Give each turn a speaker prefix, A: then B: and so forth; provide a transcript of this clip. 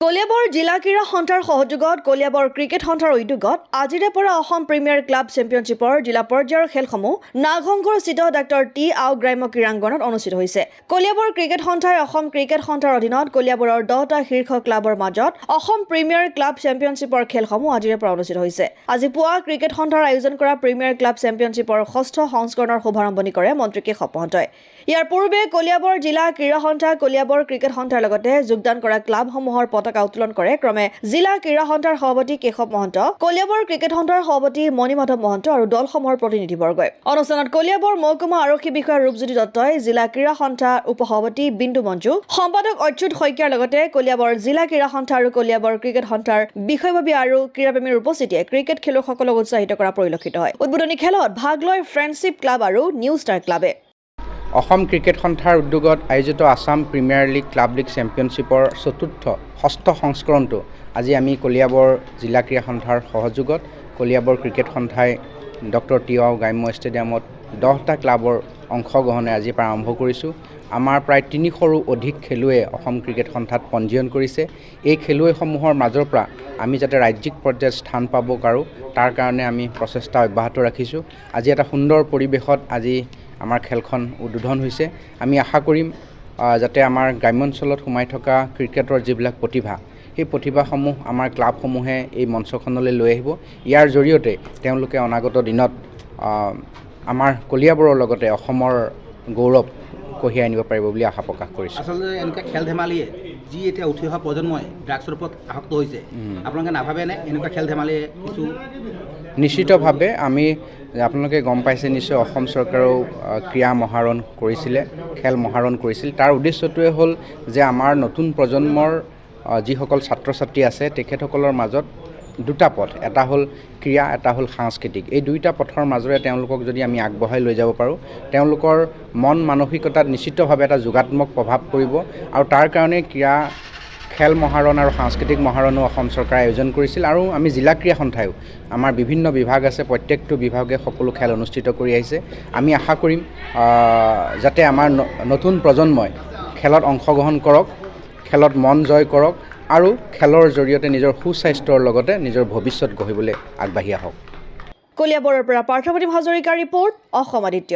A: কলিয়াবৰ জিলা ক্ৰীড়া সন্থাৰ সহযোগত কলিয়াবৰ ক্ৰিকেট সন্থাৰ উদ্যোগত আজিৰে পৰা অসম প্ৰিমিয়াৰ ক্লাব চেম্পিয়নশ্বিপৰ জিলা পৰ্যায়ৰ খেলসমূহ নাগশংকৰস্থিত ডাক্তৰ টি আও গ্ৰাম্য ক্ৰীড়াংগণত অনুষ্ঠিত হৈছে। কলিয়াবৰ ক্ৰিকেট সন্থাই অসম ক্ৰিকেট সন্থাৰ অধীনত কলিয়াবৰৰ 10টা শীৰ্ষ ক্লাবৰ মাজত অসম প্ৰিমিয়াৰ ক্লাব চেম্পিয়নশ্বিপৰ খেলসমূহ আজিৰে পৰা অনুষ্ঠিত হৈছে। আজি পুৱা ক্ৰিকেট সন্থাৰ আয়োজন কৰা প্ৰিমিয়াৰ ক্লাব চেম্পিয়নশ্বিপৰ 6ষ্ঠ সংস্কৰণৰ শুভাৰম্ভণি কৰে মন্ত্ৰী কেশৱ মহন্তই। ইয়াৰ পূৰ্বে কলিয়াবৰ জিলা ক্ৰীড়া সন্থা কলিয়াবৰ ক্ৰিকেট সন্থাৰ লগতে যোগদান কৰা ক্লাবসমূহৰ পতাকা উত্তোলন কৰে ক্ৰমে জিলা ক্ৰীড়া সন্থাৰ সভাপতি কেশৱ মহন্ত, কলিয়াবৰ ক্ৰিকেট সন্থাৰ সভাপতি মণিমাধৱ মহন্ত আৰু দলসমূহৰ প্ৰতিনিধিবৰ্গই। অনুষ্ঠানত কলিয়াবৰ মহকুমা আৰক্ষী বিষয়া ৰূপজ্যোতি দত্তই, জিলা ক্ৰীড়া সন্থাৰ উপসভাপতি বিন্দু মঞ্জু, সম্পাদক অচ্যুত শইকীয়াৰ লগতে কলিয়াবৰ জিলা ক্ৰীড়া সন্থা আৰু কলিয়াবৰ ক্ৰিকেট সন্থাৰ বিষয়ববী আৰু ক্ৰীড়াপ্ৰেমীৰ উপস্থিতিয়ে ক্ৰিকেট খেলুৱৈসকলক উৎসাহিত কৰা পৰিলক্ষিত হয়। উদ্বোধনী খেলত ভাগ লয় ফ্ৰেণ্ডশ্বিপ ক্লাব আৰু নিউ ষ্টাৰ ক্লাবে।
B: অসম ক্ৰিকেট সন্থাৰ উদ্যোগত আয়োজিত Assam premier league club league চেম্পিয়নশ্বিপৰ 6ষ্ঠ সংস্কৰণটো আজি আমি কলিয়াবৰ জিলা ক্ৰীড়া সন্থাৰ সহযোগত কলিয়াবৰ ক্ৰিকেট সন্থাই ডক্তৰ টি আও গ্ৰাম্য ষ্টেডিয়ামত 10টা ক্লাবৰ অংশগ্ৰহণে আজিৰ পৰা আৰম্ভ কৰিছোঁ। আমাৰ প্ৰায় 300ৰো অধিক খেলুৱৈয়ে অসম ক্ৰিকেট সন্থাত পঞ্জীয়ন কৰিছে। এই খেলুৱৈসমূহৰ মাজৰ পৰা আমি যাতে ৰাজ্যিক পৰ্যায়ত স্থান পাব পাৰোঁ তাৰ কাৰণে আমি প্ৰচেষ্টা অব্যাহত ৰাখিছোঁ। আজি এটা সুন্দৰ পৰিৱেশত আজি আমাৰ খেলখন উদ্বোধন হৈছে। আমি আশা কৰিম যাতে আমাৰ গ্ৰাম্যাঞ্চলত সোমাই থকা ক্ৰিকেটৰ যিবিলাক প্ৰতিভা, সেই প্ৰতিভাসমূহ আমাৰ ক্লাবসমূহে এই মঞ্চখনলৈ লৈ আহিব। ইয়াৰ জৰিয়তে তেওঁলোকে অনাগত দিনত আমাৰ কলিয়াবৰৰ লগতে অসমৰ গৌৰৱ কঢ়িয়াই আনিব পাৰিব বুলি আশা প্ৰকাশ কৰিছোঁ।
C: আচলতে এনেকুৱা খেল ধেমালিয়ে যি এতিয়া উঠি অহা প্ৰজন্মই ড্ৰাগছৰ ওপৰত আসক্ত হৈছে, আপোনালোকে নাভাবেনে এনেকুৱা খেল ধেমালিয়ে কিছু?
B: নিশ্চিতভাৱে আপোনালোকে গম পাইছে নিশ্চয়, অসম চৰকাৰেও ক্ৰীড়া মহাৰণ কৰিছিলে, খেল মহাৰণ কৰিছিল। তাৰ উদ্দেশ্যটোৱে হ'ল যে আমাৰ নতুন প্ৰজন্মৰ যিসকল ছাত্ৰ ছাত্ৰী আছে তেখেতসকলৰ মাজত দুটা পথ, এটা হ'ল ক্ৰীড়া, এটা হ'ল সাংস্কৃতিক। এই দুইটা পথৰ মাজেৰে তেওঁলোকক যদি আমি আগবঢ়াই লৈ যাব পাৰোঁ, তেওঁলোকৰ মন মানসিকতাত নিশ্চিতভাৱে এটা যোগাত্মক প্ৰভাৱ পৰিব। আৰু তাৰ কাৰণে ক্ৰীড়া খেল মহাৰণ আৰু সাংস্কৃতিক মহাৰণো অসম চৰকাৰে আয়োজন কৰিছিল। আৰু আমি জিলা ক্ৰীড়া সন্থায়ো, আমাৰ বিভিন্ন বিভাগ আছে, প্ৰত্যেকটো বিভাগে সকলো খেল অনুষ্ঠিত কৰি আহিছে। আমি আশা কৰিম যাতে আমাৰ নতুন প্ৰজন্মই খেলত অংশগ্ৰহণ কৰক, খেলত মন জয় কৰক আৰু খেলৰ জৰিয়তে নিজৰ সুস্বাস্থ্যৰ লগতে নিজৰ ভৱিষ্যত গঢ়িবলৈ আগবাঢ়ি আহক।
A: কলিয়াবৰৰ পৰা পাৰ্থপ্ৰতিম হাজৰিকাৰ ৰিপৰ্ট, অসম আদিত্য।